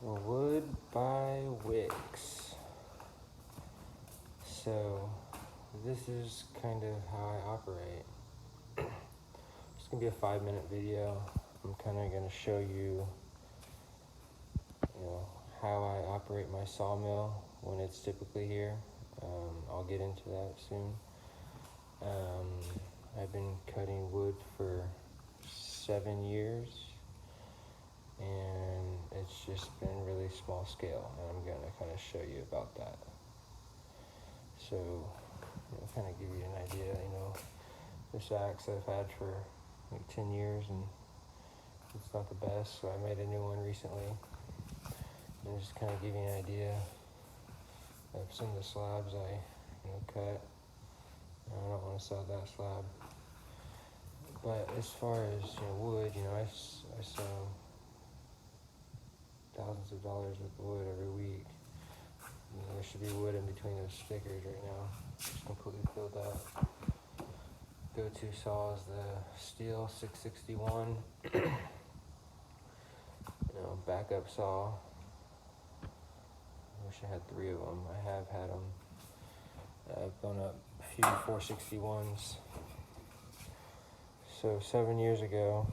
Wood by wicks. So this is kind of how I operate. It's gonna be a 5-minute video. I'm kind of gonna show you, how I operate my sawmill when it's typically here. I'll get into that soon. I've been cutting wood for 7 years, and it's just been really small scale, and I'm gonna kind of show you about that. So, kind of give you an idea. This axe I've had for like 10 years, and it's not the best, so I made a new one recently. And just kind of give you an idea of some of the slabs I cut. I don't want to sell that slab. But as far as wood, I sell thousands of dollars worth of wood every week. There should be wood in between those stickers right now. It's completely filled up. Go-to saw is the steel 661. Backup saw. I wish I had 3 of them. I have had them. I've gone up a few 461s. So 7 years ago,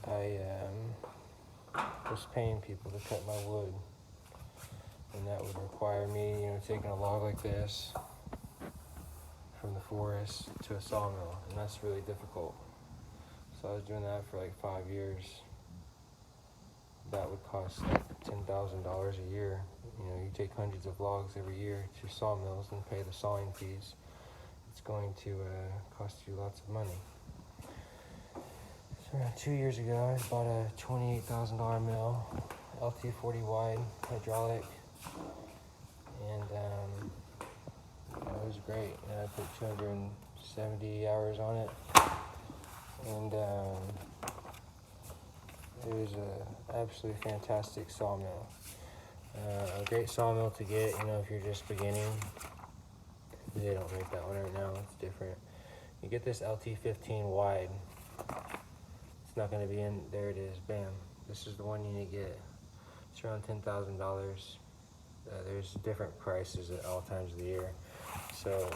I was paying people to cut my wood, and that would require me, taking a log like this from the forest to a sawmill, and that's really difficult. So I was doing that for like 5 years. That would cost like $10,000 a year. You take hundreds of logs every year to sawmills and pay the sawing fees. It's going to cost you lots of money. So around 2 years ago, I bought a $28,000 mill, Lt40 Wide, hydraulic, and it was great. And I put 270 hours on it, and it was an absolutely fantastic sawmill. A great sawmill to get, if you're just beginning. They don't make that one right now, it's different. You get this Lt40 Wide. It's not going to be in, there it is, bam. This is the one you need to get. It's around $10,000. There's different prices at all times of the year. So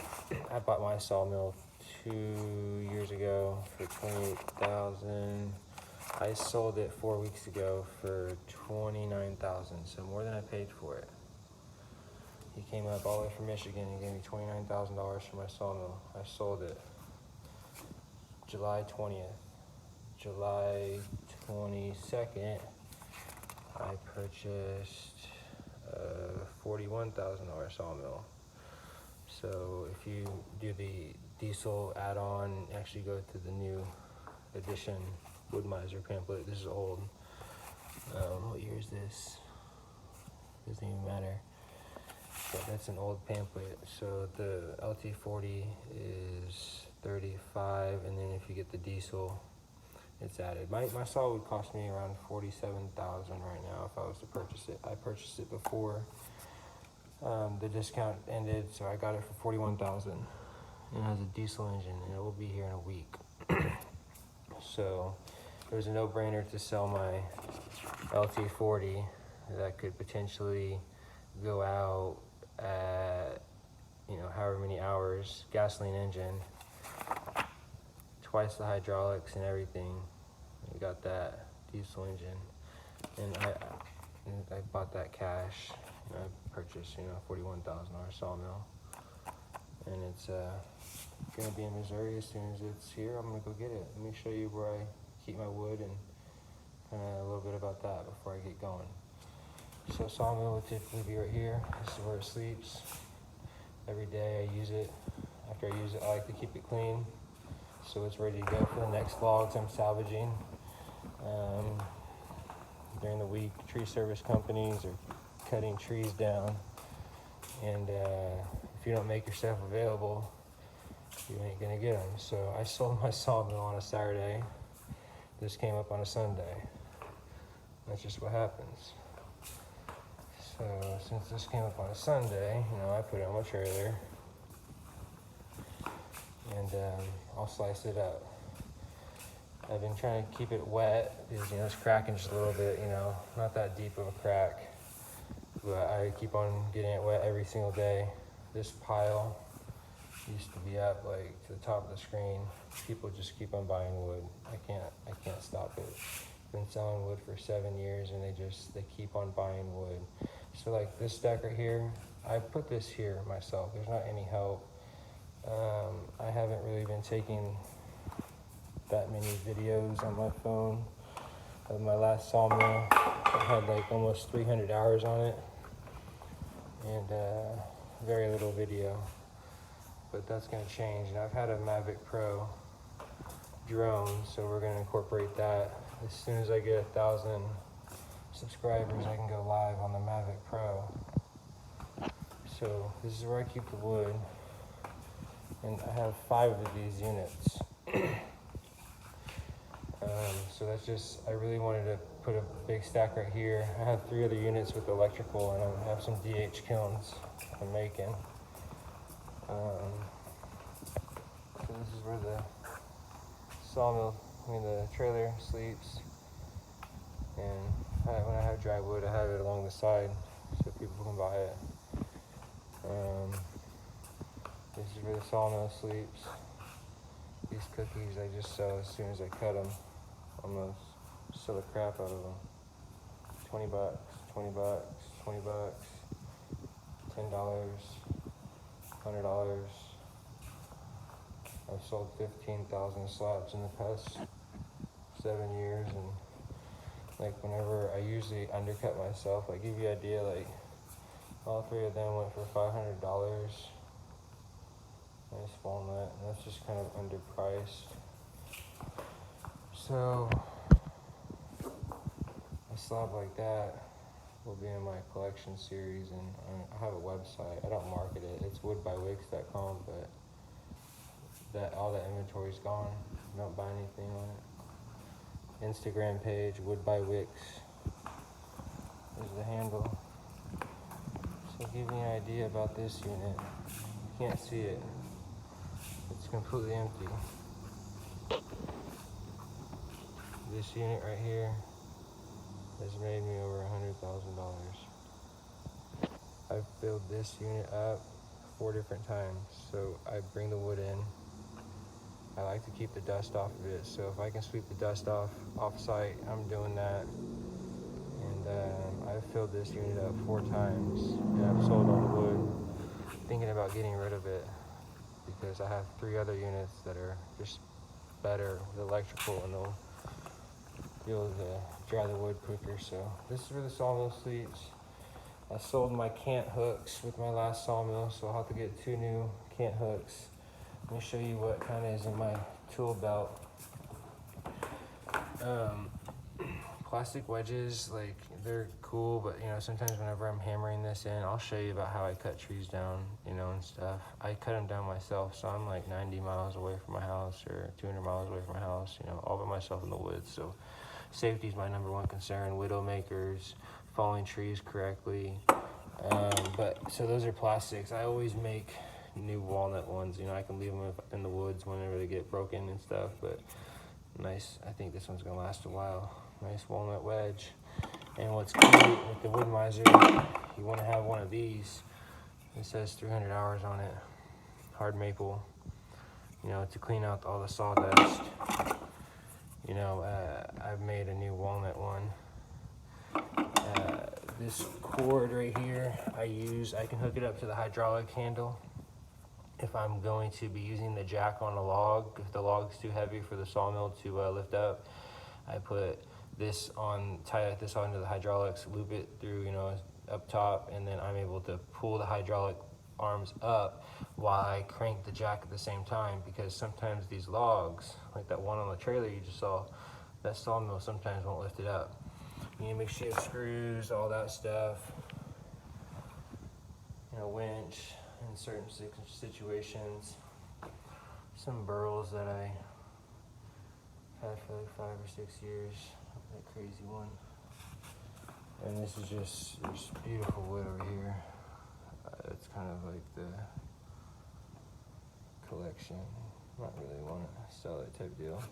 I bought my sawmill 2 years ago for $28,000. I sold it 4 weeks ago for $29,000, so more than I paid for it. He came up all the way from Michigan and gave me $29,000 for my sawmill. I sold it July 20th. July 22nd, I purchased a $41,000 sawmill. So if you do the diesel add-on, actually go to the new edition woodmizer pamphlet. This is old. What year is this? Doesn't even matter. But that's an old pamphlet. So the Lt40 is $35, and then if you get the diesel, it's added. My saw would cost me around $47,000 right now if I was to purchase it. I purchased it before the discount ended, so I got it for $41,000. It has a diesel engine, and it will be here in a week. So it was a no-brainer to sell my Lt40 that could potentially go out at however many hours, gasoline engine, twice the hydraulics and everything. We got that diesel engine, and I bought that cash. I purchased $41,000 sawmill, and it's gonna be in Missouri. As soon as it's here, I'm gonna go get it. Let me show you where I keep my wood and kind of a little bit about that before I get going. So sawmill would typically be right here. This is where it sleeps. Every day I use it. After I use it, I like to keep it clean, so it's ready to go for the next logs I'm salvaging. During the week, tree service companies are cutting trees down, and if you don't make yourself available, you ain't gonna get them. So I sold my sawmill on a Saturday. This came up on a Sunday. That's just what happens. So since this came up on a Sunday, I put it on my trailer, and I'll slice it up. I've been trying to keep it wet because, you know, it's cracking just a little bit, you know, not that deep of a crack. But I keep on getting it wet every single day. This pile used to be up like to the top of the screen. People just keep on buying wood. I can't stop it. Been selling wood for 7 years and they keep on buying wood. So like this stack right here, I put this here myself. There's not any help. I haven't really been taking that many videos on my phone of my last sawmill. I had like almost 300 hours on it and very little video, but that's going to change. And I've had a Mavic Pro drone, so we're going to incorporate that. As soon as I get 1,000 subscribers, I can go live on the Mavic Pro. So this is where I keep the wood, and I have 5 of these units. So that's just, I really wanted to put a big stack right here. I have 3 other units with electrical, and I have some DH kilns I'm making. So this is where the the trailer sleeps. And when I have dry wood, I have it along the side so people can buy it. This is where the sawmill sleeps. These cookies I just sell as soon as I cut them. I'm gonna sell the crap out of them. 20 bucks, 20 bucks, 20 bucks, $10, $100. I've sold 15,000 slabs in the past 7 years, and like whenever I usually undercut myself, I give you an idea, like all 3 of them went for $500. Nice walnut, and that's just kind of underpriced. So a slab like that will be in my collection series, and I have a website. I don't market it. It's woodbywigs.com, but all that inventory's gone. I don't buy anything on it. Instagram page, woodbywigs. There's the handle. So give me an idea about this unit. You can't see it. It's completely empty. This unit right here has made me over $100,000. I've filled this unit up 4 different times. So I bring the wood in. I like to keep the dust off of it. So if I can sweep the dust off site, I'm doing that. And I've filled this unit up 4 times, and I've sold all the wood, thinking about getting rid of it, because I have 3 other units that are just better with electrical, and they'll be able to dry the wood quicker. So this is where the sawmill sleeps. I sold my cant hooks with my last sawmill, so I'll have to get 2 new cant hooks. Let me show you what kind of is in my tool belt. Plastic wedges, like, they're cool, but you know, sometimes whenever I'm hammering this in, I'll show you about how I cut trees down, you know, and stuff. I cut them down myself, so I'm like 90 miles away from my house or 200 miles away from my house, you know, all by myself in the woods. So safety is my #1 concern. Widow makers, falling trees correctly. So those are plastics. I always make new walnut ones, you know. I can leave them in the woods whenever they get broken and stuff, but nice. I think this one's gonna last a while. Nice walnut wedge. And what's cute with the woodmizer, you want to have one of these. It says 300 hours on it. Hard maple, you know, to clean out all the sawdust. You know, I've made a new walnut one. This cord right here, I can hook it up to the hydraulic handle. If I'm going to be using the jack on a log, if the log's too heavy for the sawmill to lift up, I put this on, tie this onto the hydraulics, loop it through, you know, up top, and then I'm able to pull the hydraulic arms up while I crank the jack at the same time, because sometimes these logs, like that one on the trailer you just saw, that sawmill sometimes won't lift it up. You need to make sure you have screws, all that stuff, you know, winch in certain situations. Some burls that I had for like 5 or 6 years. That crazy one. And this is just beautiful wood over here. It's kind of like the collection. Not really want to sell it type deal.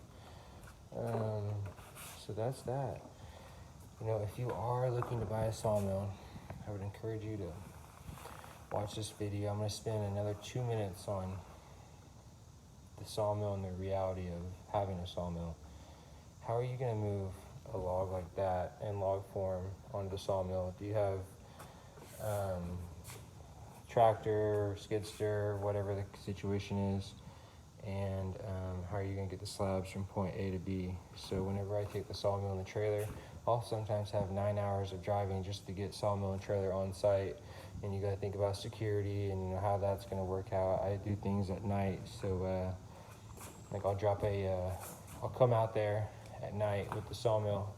So that's that. You know, if you are looking to buy a sawmill, I would encourage you to watch this video. I'm going to spend another 2 minutes on the sawmill and the reality of having a sawmill. How are you going to move a log like that in log form onto the sawmill? Do you have tractor, skid steer, whatever the situation is? And how are you going to get the slabs from point A to B? So whenever I take the sawmill and the trailer, I'll sometimes have 9 hours of driving just to get sawmill and trailer on site. And you got to think about security and, you know, how that's going to work out. I do things at night, so like I'll come out there at night with the sawmill,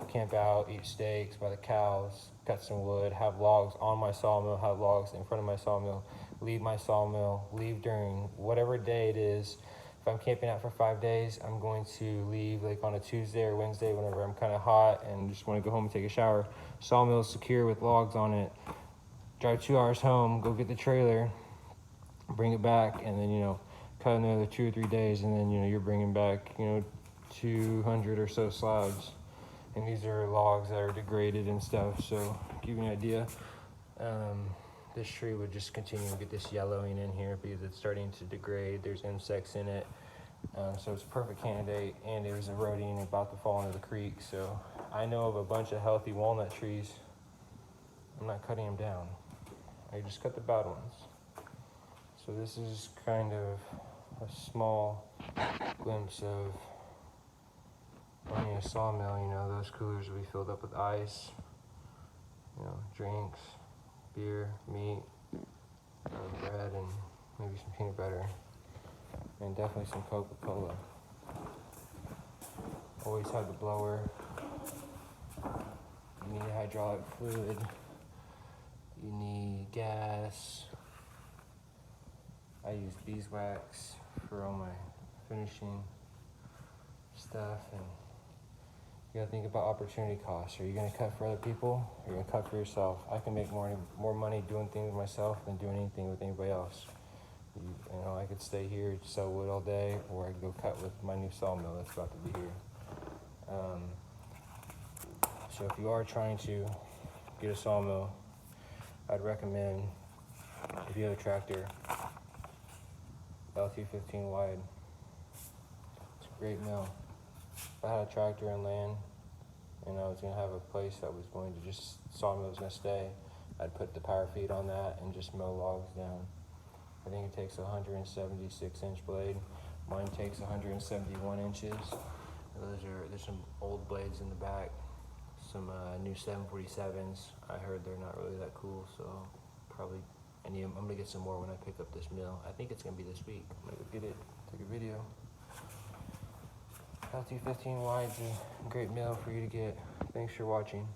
camp out, eat steaks by the cows, cut some wood, have logs on my sawmill, have logs in front of my sawmill, leave my sawmill, leave during whatever day it is. If I'm camping out for 5 days, I'm going to leave like on a Tuesday or Wednesday whenever I'm kind of hot and just want to go home and take a shower. Sawmill is secure with logs on it. Drive 2 hours home, go get the trailer, bring it back, and then, you know, cut another 2 or 3 days, and then, you know, you're bringing back, you know, 200 or so slabs. And these are logs that are degraded and stuff, so to give you an idea, this tree would just continue to get this yellowing in here because it's starting to degrade. There's insects in it, so it's a perfect candidate, and it was eroding and about to fall into the creek. So I know of a bunch of healthy walnut trees. I'm not cutting them down. I just cut the bad ones. So this is kind of a small glimpse of running a sawmill. You know, those coolers will be filled up with ice, you know, drinks, beer, meat, bread, and maybe some peanut butter, and definitely some Coca-Cola. Always have the blower. You need hydraulic fluid. You need gas. I use beeswax for all my finishing stuff, and you gotta think about opportunity costs. Are you gonna cut for other people, or are you gonna cut for yourself? I can make more money doing things myself than doing anything with anybody else. You know, I could stay here, sell wood all day, or I could go cut with my new sawmill that's about to be here. So if you are trying to get a sawmill, I'd recommend, if you have a tractor, Lt40 Wide. It's a great mill. If I had a tractor and land, and I was going to have a place that was going to just, sawmill was going to stay, I'd put the power feed on that and just mow logs down. I think it takes a 176-inch blade. Mine takes 171 inches. There's some old blades in the back, some new 747s. I heard they're not really that cool, so probably I'm gonna get some more when I pick up this mill. I think it's gonna be this week. I'm gonna go get it, take a video. Lt40 Wide's a great mill for you to get. Thanks for watching.